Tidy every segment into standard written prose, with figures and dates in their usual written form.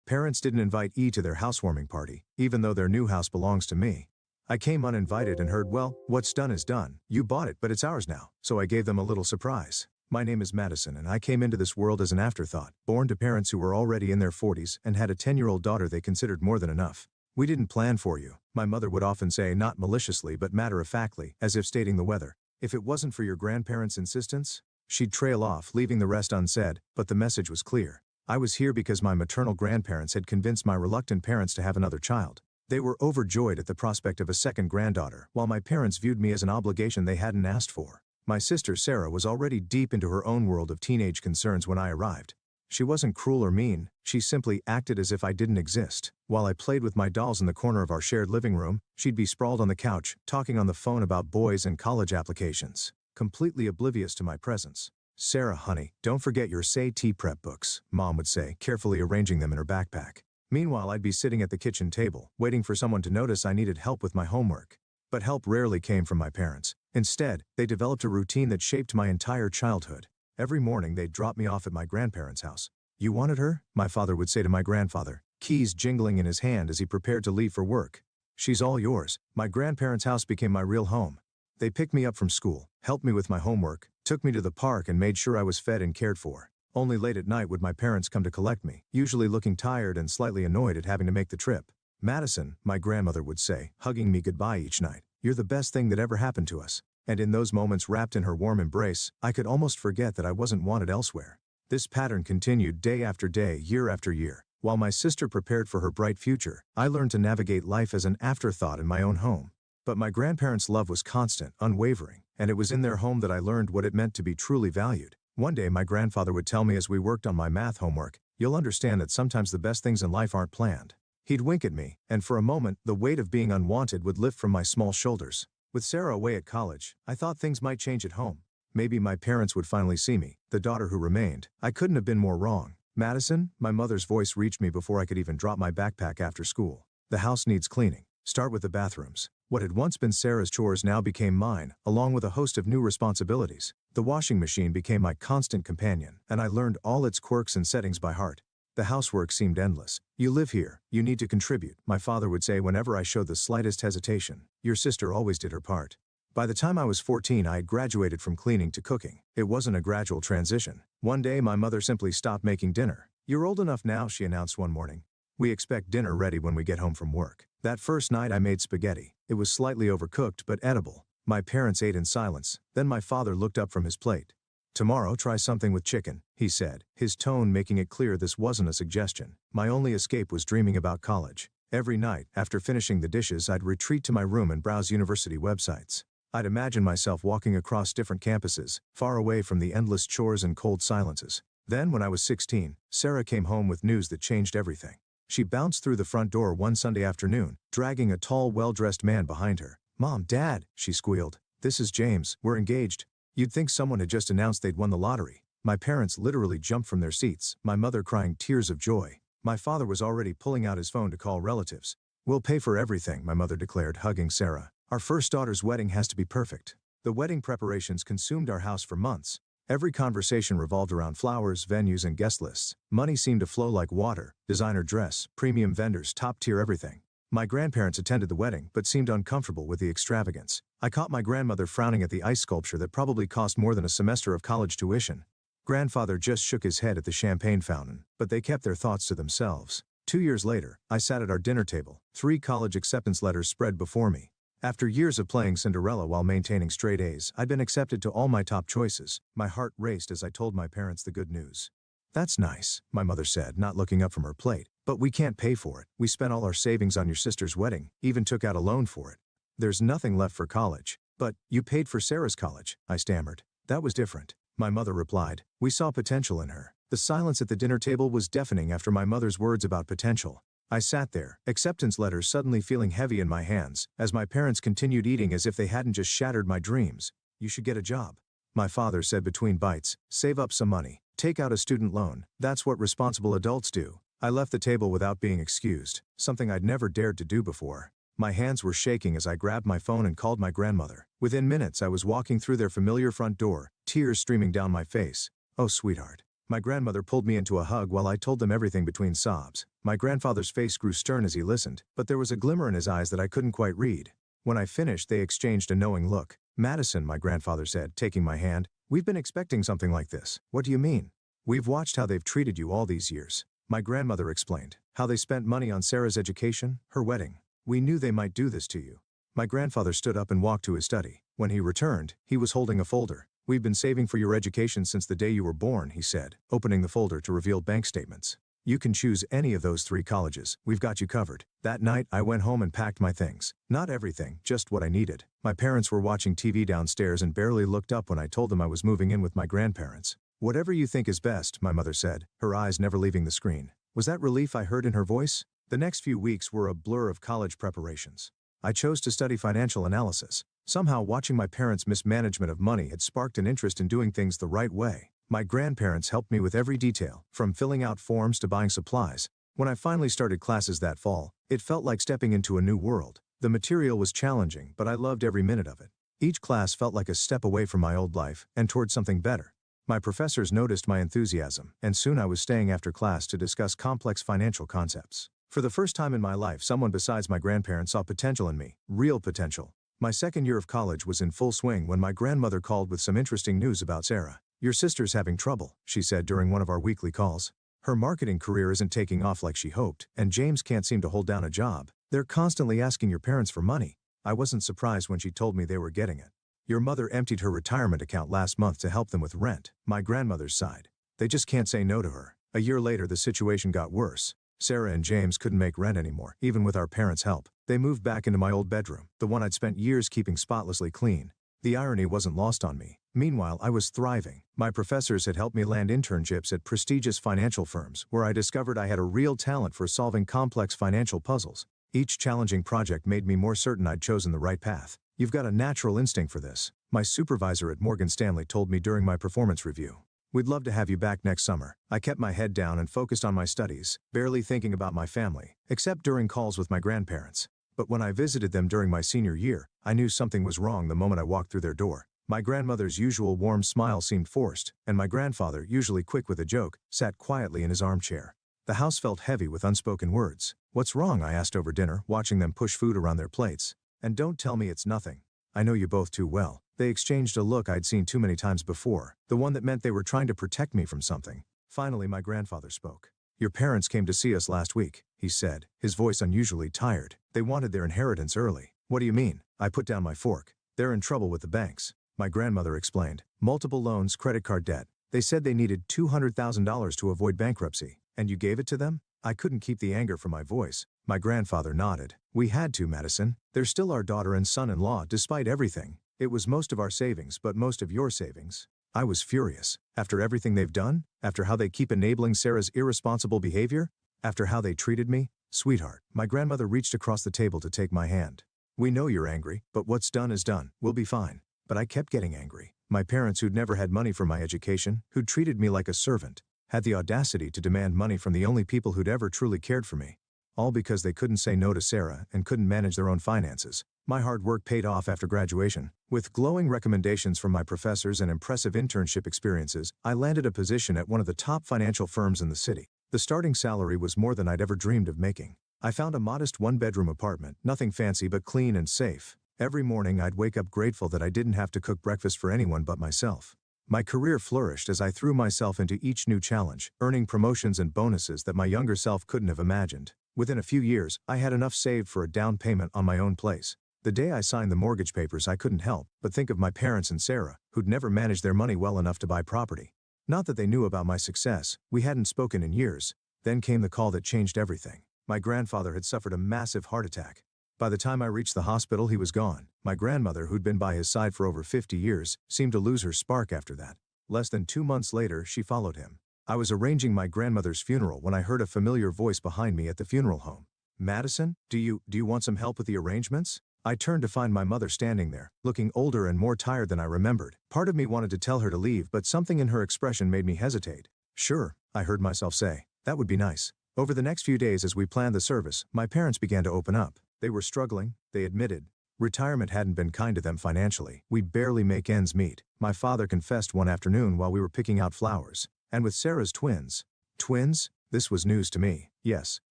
Parents didn't invite E to their housewarming party, even though their new house belongs to me. I came uninvited and heard, well, what's done is done. You bought it, but it's ours now. So I gave them a little surprise. My name is Madison and I came into this world as an afterthought, born to parents who were already in their 40s and had a 10-year-old daughter they considered more than enough. We didn't plan for you, my mother would often say, not maliciously but matter-of-factly, as if stating the weather. If it wasn't for your grandparents' insistence, she'd trail off, leaving the rest unsaid, but the message was clear. I was here because my maternal grandparents had convinced my reluctant parents to have another child. They were overjoyed at the prospect of a second granddaughter, while my parents viewed me as an obligation they hadn't asked for. My sister Sarah was already deep into her own world of teenage concerns when I arrived. She wasn't cruel or mean, she simply acted as if I didn't exist. While I played with my dolls in the corner of our shared living room, she'd be sprawled on the couch, talking on the phone about boys and college applications, completely oblivious to my presence. "Sarah, honey, don't forget your SAT prep books," Mom would say, carefully arranging them in her backpack. Meanwhile, I'd be sitting at the kitchen table, waiting for someone to notice I needed help with my homework. But help rarely came from my parents. Instead, they developed a routine that shaped my entire childhood. Every morning they'd drop me off at my grandparents' house. "You wanted her?" my father would say to my grandfather, keys jingling in his hand as he prepared to leave for work. "She's all yours." My grandparents' house became my real home. They picked me up from school, helped me with my homework, took me to the park and made sure I was fed and cared for. Only late at night would my parents come to collect me, usually looking tired and slightly annoyed at having to make the trip. "Madison," my grandmother would say, hugging me goodbye each night, "you're the best thing that ever happened to us." And in those moments wrapped in her warm embrace, I could almost forget that I wasn't wanted elsewhere. This pattern continued day after day, year after year. While my sister prepared for her bright future, I learned to navigate life as an afterthought in my own home. But my grandparents' love was constant, unwavering, and it was in their home that I learned what it meant to be truly valued. One day my grandfather would tell me as we worked on my math homework, "You'll understand that sometimes the best things in life aren't planned." He'd wink at me, and for a moment, the weight of being unwanted would lift from my small shoulders. With Sarah away at college, I thought things might change at home. Maybe my parents would finally see me, the daughter who remained. I couldn't have been more wrong. "Madison," my mother's voice reached me before I could even drop my backpack after school. "The house needs cleaning. Start with the bathrooms." What had once been Sarah's chores now became mine, along with a host of new responsibilities. The washing machine became my constant companion, and I learned all its quirks and settings by heart. The housework seemed endless. "You live here, you need to contribute," my father would say whenever I showed the slightest hesitation. "Your sister always did her part." By the time I was 14, I had graduated from cleaning to cooking. It wasn't a gradual transition. One day my mother simply stopped making dinner. "You're old enough now," she announced one morning. "We expect dinner ready when we get home from work." That first night I made spaghetti. It was slightly overcooked but edible. My parents ate in silence. Then my father looked up from his plate. "Tomorrow try something with chicken," he said, his tone making it clear this wasn't a suggestion. My only escape was dreaming about college. Every night, after finishing the dishes, I'd retreat to my room and browse university websites. I'd imagine myself walking across different campuses, far away from the endless chores and cold silences. Then, when I was 16, Sarah came home with news that changed everything. She bounced through the front door one Sunday afternoon, dragging a tall, well-dressed man behind her. "Mom, Dad," she squealed. "This is James, we're engaged." You'd think someone had just announced they'd won the lottery. My parents literally jumped from their seats, my mother crying tears of joy. My father was already pulling out his phone to call relatives. "We'll pay for everything," my mother declared, hugging Sarah. "Our first daughter's wedding has to be perfect." The wedding preparations consumed our house for months. Every conversation revolved around flowers, venues, and guest lists. Money seemed to flow like water: designer dress, premium vendors, top-tier everything. My grandparents attended the wedding but seemed uncomfortable with the extravagance. I caught my grandmother frowning at the ice sculpture that probably cost more than a semester of college tuition. Grandfather just shook his head at the champagne fountain, but they kept their thoughts to themselves. 2 years later, I sat at our dinner table, 3 college acceptance letters spread before me. After years of playing Cinderella while maintaining straight A's, I'd been accepted to all my top choices. My heart raced as I told my parents the good news. "That's nice," my mother said, not looking up from her plate. "But we can't pay for it. We spent all our savings on your sister's wedding, even took out a loan for it. There's nothing left for college." "But you paid for Sarah's college," I stammered. "That was different," my mother replied. "We saw potential in her." The silence at the dinner table was deafening after my mother's words about potential. I sat there, acceptance letters suddenly feeling heavy in my hands, as my parents continued eating as if they hadn't just shattered my dreams. "You should get a job," my father said between bites. "Save up some money. Take out a student loan. That's what responsible adults do." I left the table without being excused, something I'd never dared to do before. My hands were shaking as I grabbed my phone and called my grandmother. Within minutes I was walking through their familiar front door, tears streaming down my face. "Oh, sweetheart." My grandmother pulled me into a hug while I told them everything between sobs. My grandfather's face grew stern as he listened, but there was a glimmer in his eyes that I couldn't quite read. When I finished, they exchanged a knowing look. "Madison," my grandfather said, taking my hand, "we've been expecting something like this." "What do you mean?" "We've watched how they've treated you all these years." My grandmother explained. "How they spent money on Sarah's education, her wedding. We knew they might do this to you." My grandfather stood up and walked to his study. When he returned, he was holding a folder. "We've been saving for your education since the day you were born," he said, opening the folder to reveal bank statements. "You can choose any of those 3 colleges. We've got you covered." That night, I went home and packed my things. Not everything, just what I needed. My parents were watching TV downstairs and barely looked up when I told them I was moving in with my grandparents. "Whatever you think is best," my mother said, her eyes never leaving the screen. Was that relief I heard in her voice? The next few weeks were a blur of college preparations. I chose to study financial analysis. Somehow, watching my parents' mismanagement of money had sparked an interest in doing things the right way. My grandparents helped me with every detail, from filling out forms to buying supplies. When I finally started classes that fall, it felt like stepping into a new world. The material was challenging, but I loved every minute of it. Each class felt like a step away from my old life and toward something better. My professors noticed my enthusiasm, and soon I was staying after class to discuss complex financial concepts. For the first time in my life, someone besides my grandparents saw potential in me, real potential. My second year of college was in full swing when my grandmother called with some interesting news about Sarah. "Your sister's having trouble," she said during one of our weekly calls. "Her marketing career isn't taking off like she hoped, and James can't seem to hold down a job. They're constantly asking your parents for money." I wasn't surprised when she told me they were getting it. "Your mother emptied her retirement account last month to help them with rent," my grandmother sighed. "They just can't say no to her." A year later, the situation got worse. Sarah and James couldn't make rent anymore, even with our parents' help. They moved back into my old bedroom, the one I'd spent years keeping spotlessly clean. The irony wasn't lost on me. Meanwhile, I was thriving. My professors had helped me land internships at prestigious financial firms, where I discovered I had a real talent for solving complex financial puzzles. Each challenging project made me more certain I'd chosen the right path. "You've got a natural instinct for this," my supervisor at Morgan Stanley told me during my performance review. "We'd love to have you back next summer." I kept my head down and focused on my studies, barely thinking about my family, except during calls with my grandparents. But when I visited them during my senior year, I knew something was wrong the moment I walked through their door. My grandmother's usual warm smile seemed forced, and my grandfather, usually quick with a joke, sat quietly in his armchair. The house felt heavy with unspoken words. "What's wrong?" I asked over dinner, watching them push food around their plates. "And don't tell me it's nothing. I know you both too well." They exchanged a look I'd seen too many times before, the one that meant they were trying to protect me from something. Finally, my grandfather spoke. "Your parents came to see us last week," he said, his voice unusually tired. "They wanted their inheritance early." "What do you mean?" I put down my fork. "They're in trouble with the banks," my grandmother explained. "Multiple loans, credit card debt. They said they needed $200,000 to avoid bankruptcy. And you gave it to them?" I couldn't keep the anger from my voice. My grandfather nodded. "We had to, Madison. They're still our daughter and son-in-law despite everything. It was most of our savings, but most of your savings." I was furious. After everything they've done? After how they keep enabling Sarah's irresponsible behavior? After how they treated me? "Sweetheart," my grandmother reached across the table to take my hand. "We know you're angry, but what's done is done. We'll be fine." But I kept getting angry. My parents, who'd never had money for my education, who'd treated me like a servant, had the audacity to demand money from the only people who'd ever truly cared for me. All because they couldn't say no to Sarah and couldn't manage their own finances. My hard work paid off after graduation. With glowing recommendations from my professors and impressive internship experiences, I landed a position at one of the top financial firms in the city. The starting salary was more than I'd ever dreamed of making. I found a modest one-bedroom apartment, nothing fancy but clean and safe. Every morning I'd wake up grateful that I didn't have to cook breakfast for anyone but myself. My career flourished as I threw myself into each new challenge, earning promotions and bonuses that my younger self couldn't have imagined. Within a few years, I had enough saved for a down payment on my own place. The day I signed the mortgage papers, I couldn't help but think of my parents and Sarah, who'd never managed their money well enough to buy property. Not that they knew about my success, we hadn't spoken in years. Then came the call that changed everything. My grandfather had suffered a massive heart attack. By the time I reached the hospital, he was gone. My grandmother, who'd been by his side for over 50 years, seemed to lose her spark after that. Less than 2 months later, she followed him. I was arranging my grandmother's funeral when I heard a familiar voice behind me at the funeral home. "Madison, do you want some help with the arrangements?" I turned to find my mother standing there, looking older and more tired than I remembered. Part of me wanted to tell her to leave, but something in her expression made me hesitate. "Sure," I heard myself say. "That would be nice." Over the next few days as we planned the service, my parents began to open up. They were struggling, they admitted. Retirement hadn't been kind to them financially. "We barely make ends meet," my father confessed one afternoon while we were picking out flowers. "And with Sarah's twins." "Twins?" This was news to me. Yes,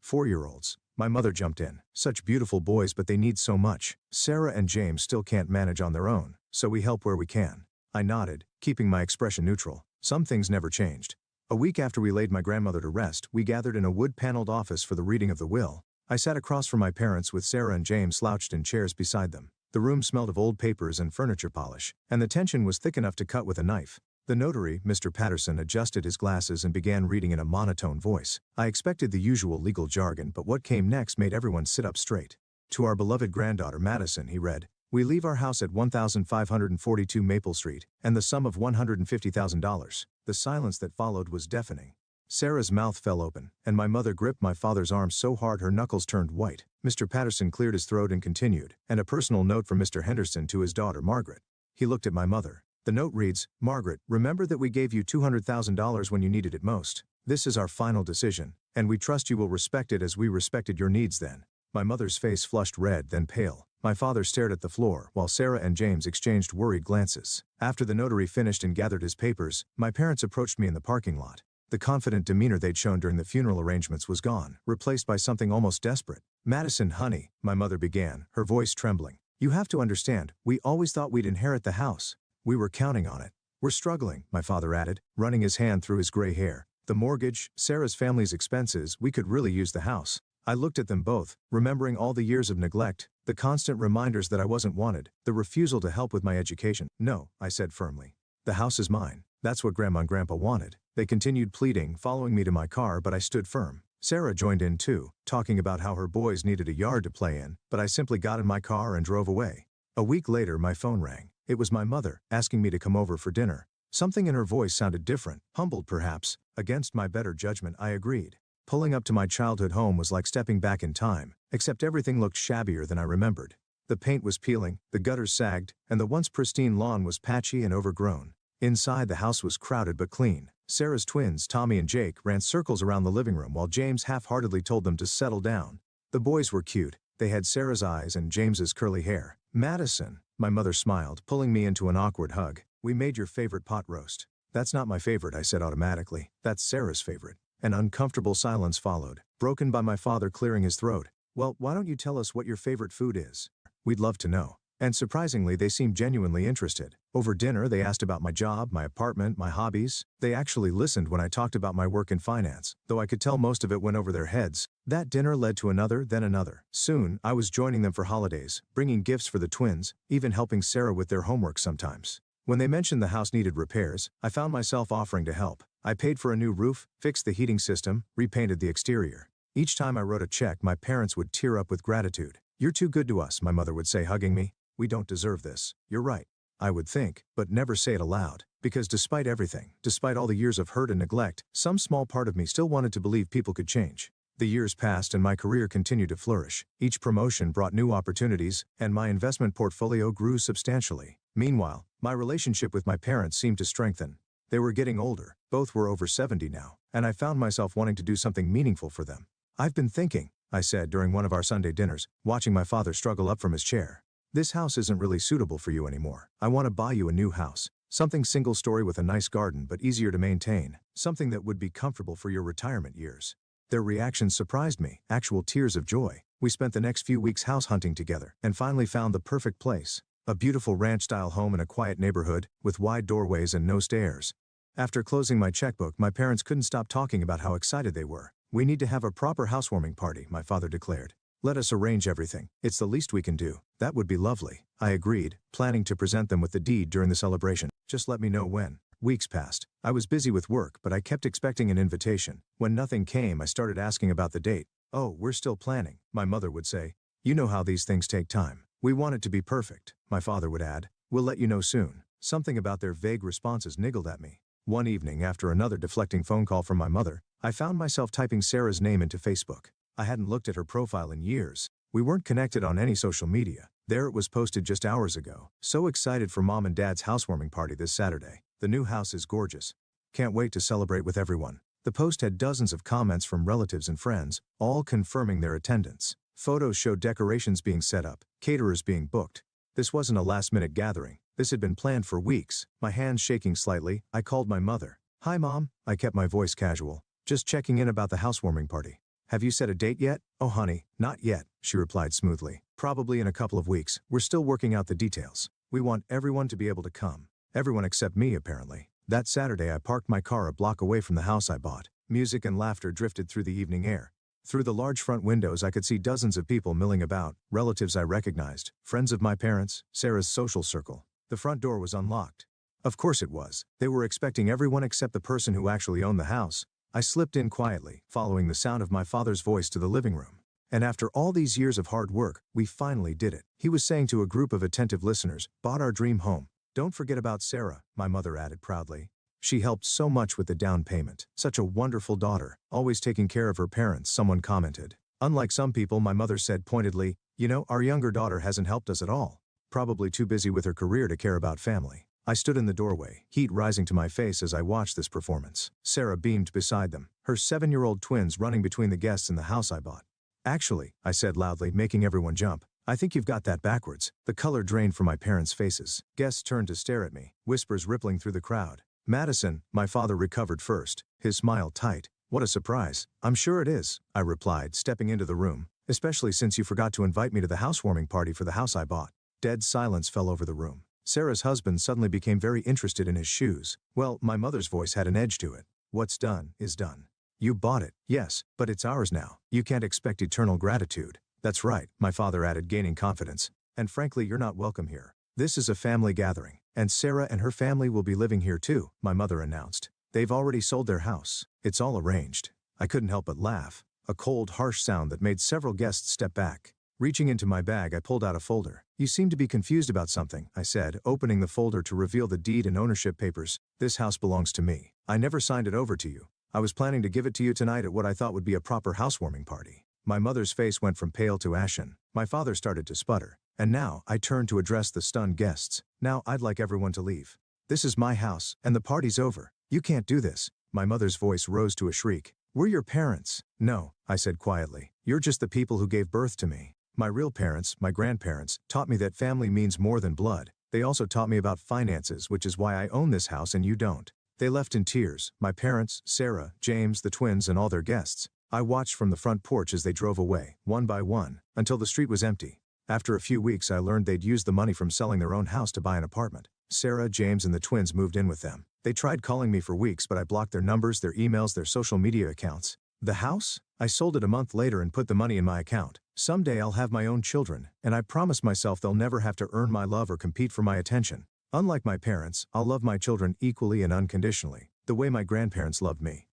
4-year-olds. My mother jumped in. Such beautiful boys, but they need so much. Sarah and James still can't manage on their own, so we help where we can. I nodded, keeping my expression neutral. Some things never changed. A week after we laid my grandmother to rest, we gathered in a wood-paneled office for the reading of the will. I sat across from my parents with Sarah and James slouched in chairs beside them. The room smelled of old papers and furniture polish, and the tension was thick enough to cut with a knife. The notary, Mr. Patterson, adjusted his glasses and began reading in a monotone voice. I expected the usual legal jargon, but what came next made everyone sit up straight. To our beloved granddaughter Madison, he read, "We leave our house at 1542 Maple Street, and the sum of $150,000. The silence that followed was deafening. Sarah's mouth fell open, and my mother gripped my father's arm so hard her knuckles turned white. Mr. Patterson cleared his throat and continued, and a personal note from Mr. Henderson to his daughter Margaret. He looked at my mother. The note reads, "Margaret, remember that we gave you $200,000 when you needed it most. This is our final decision, and we trust you will respect it as we respected your needs then." My mother's face flushed red, then pale. My father stared at the floor, while Sarah and James exchanged worried glances. After the notary finished and gathered his papers, my parents approached me in the parking lot. The confident demeanor they'd shown during the funeral arrangements was gone, replaced by something almost desperate. "Madison, honey," my mother began, her voice trembling. "You have to understand, we always thought we'd inherit the house. We were counting on it. We're struggling," my father added, running his hand through his gray hair. "The mortgage, Sarah's family's expenses, we could really use the house." I looked at them both, remembering all the years of neglect, the constant reminders that I wasn't wanted, the refusal to help with my education. "No," I said firmly. "The house is mine. That's what Grandma and Grandpa wanted." They continued pleading, following me to my car, but I stood firm. Sarah joined in too, talking about how her boys needed a yard to play in, but I simply got in my car and drove away. A week later, my phone rang. It was my mother, asking me to come over for dinner. Something in her voice sounded different, humbled perhaps. Against my better judgment, I agreed. Pulling up to my childhood home was like stepping back in time, except everything looked shabbier than I remembered. The paint was peeling, the gutters sagged, and the once pristine lawn was patchy and overgrown. Inside, the house was crowded but clean. Sarah's twins, Tommy and Jake, ran circles around the living room while James half-heartedly told them to settle down. The boys were cute. They had Sarah's eyes and James's curly hair. "Madison," my mother smiled, pulling me into an awkward hug. "We made your favorite pot roast." "That's not my favorite," I said automatically. "That's Sarah's favorite." An uncomfortable silence followed, broken by my father clearing his throat. "Well, why don't you tell us what your favorite food is? We'd love to know." And surprisingly, they seemed genuinely interested. Over dinner, they asked about my job, my apartment, my hobbies. They actually listened when I talked about my work in finance, though I could tell most of it went over their heads. That dinner led to another, then another. Soon, I was joining them for holidays, bringing gifts for the twins, even helping Sarah with their homework sometimes. When they mentioned the house needed repairs, I found myself offering to help. I paid for a new roof, fixed the heating system, repainted the exterior. Each time I wrote a check, my parents would tear up with gratitude. "You're too good to us," my mother would say, hugging me. "We don't deserve this." "You're right," I would think, but never say it aloud, because despite everything, despite all the years of hurt and neglect, some small part of me still wanted to believe people could change. The years passed and my career continued to flourish. Each promotion brought new opportunities, and my investment portfolio grew substantially. Meanwhile, my relationship with my parents seemed to strengthen. They were getting older, both were over 70 now, and I found myself wanting to do something meaningful for them. "I've been thinking," I said during one of our Sunday dinners, watching my father struggle up from his chair. "This house isn't really suitable for you anymore. I want to buy you a new house. Something single-story with a nice garden but easier to maintain. Something that would be comfortable for your retirement years." Their reactions surprised me, actual tears of joy. We spent the next few weeks house hunting together, and finally found the perfect place. A beautiful ranch-style home in a quiet neighborhood, with wide doorways and no stairs. After closing my checkbook, my parents couldn't stop talking about how excited they were. "We need to have a proper housewarming party," my father declared. "Let us arrange everything. It's the least we can do." "That would be lovely," I agreed, planning to present them with the deed during the celebration. "Just let me know when." Weeks passed. I was busy with work, but I kept expecting an invitation. When nothing came, I started asking about the date. "Oh, we're still planning," my mother would say. "You know how these things take time." "We want it to be perfect," my father would add. "We'll let you know soon." Something about their vague responses niggled at me. One evening, after another deflecting phone call from my mother, I found myself typing Sarah's name into Facebook. I hadn't looked at her profile in years. We weren't connected on any social media. There it was posted just hours ago. "So excited for Mom and Dad's housewarming party this Saturday. The new house is gorgeous. Can't wait to celebrate with everyone." The post had dozens of comments from relatives and friends, all confirming their attendance. Photos showed decorations being set up, caterers being booked. This wasn't a last-minute gathering. This had been planned for weeks. My hands shaking slightly, I called my mother. "Hi, Mom." I kept my voice casual. Just checking in about the housewarming party. Have you set a date yet? Oh honey, not yet, she replied smoothly. Probably in a couple of weeks. We're still working out the details. We want everyone to be able to come. Everyone except me, apparently. That Saturday I parked my car a block away from the house I bought. Music and laughter drifted through the evening air. Through the large front windows I could see dozens of people milling about, relatives I recognized, friends of my parents, Sarah's social circle. The front door was unlocked. Of course it was. They were expecting everyone except the person who actually owned the house. I slipped in quietly, following the sound of my father's voice to the living room. And after all these years of hard work, we finally did it. He was saying to a group of attentive listeners, bought our dream home. Don't forget about Sarah, my mother added proudly. She helped so much with the down payment. Such a wonderful daughter, always taking care of her parents, someone commented. Unlike some people, my mother said pointedly, you know, our younger daughter hasn't helped us at all. Probably too busy with her career to care about family. I stood in the doorway, heat rising to my face as I watched this performance. Sarah beamed beside them, her 7-year-old twins running between the guests in the house I bought. Actually, I said loudly, making everyone jump, I think you've got that backwards. The color drained from my parents' faces. Guests turned to stare at me, whispers rippling through the crowd. Madison, my father recovered first, his smile tight. What a surprise. I'm sure it is, I replied, stepping into the room, especially since you forgot to invite me to the housewarming party for the house I bought. Dead silence fell over the room. Sarah's husband suddenly became very interested in his shoes. Well, my mother's voice had an edge to it. What's done is done. You bought it, yes, but it's ours now. You can't expect eternal gratitude. That's right, my father added, gaining confidence. And frankly, you're not welcome here. This is a family gathering, and Sarah and her family will be living here too, my mother announced. They've already sold their house. It's all arranged. I couldn't help but laugh, a cold, harsh sound that made several guests step back. Reaching into my bag, I pulled out a folder. You seem to be confused about something, I said, opening the folder to reveal the deed and ownership papers. This house belongs to me. I never signed it over to you. I was planning to give it to you tonight at what I thought would be a proper housewarming party. My mother's face went from pale to ashen. My father started to sputter. And now, I turned to address the stunned guests. Now, I'd like everyone to leave. This is my house, and the party's over. You can't do this. My mother's voice rose to a shriek. We're your parents. No, I said quietly. You're just the people who gave birth to me. My real parents, my grandparents, taught me that family means more than blood. They also taught me about finances, which is why I own this house and you don't. They left in tears, my parents, Sarah, James, the twins, and all their guests. I watched from the front porch as they drove away, one by one, until the street was empty. After a few weeks I learned they'd used the money from selling their own house to buy an apartment. Sarah, James, and the twins moved in with them. They tried calling me for weeks, but I blocked their numbers, their emails, their social media accounts. The house? I sold it a month later and put the money in my account. Someday I'll have my own children, and I promise myself they'll never have to earn my love or compete for my attention. Unlike my parents, I'll love my children equally and unconditionally, the way my grandparents loved me.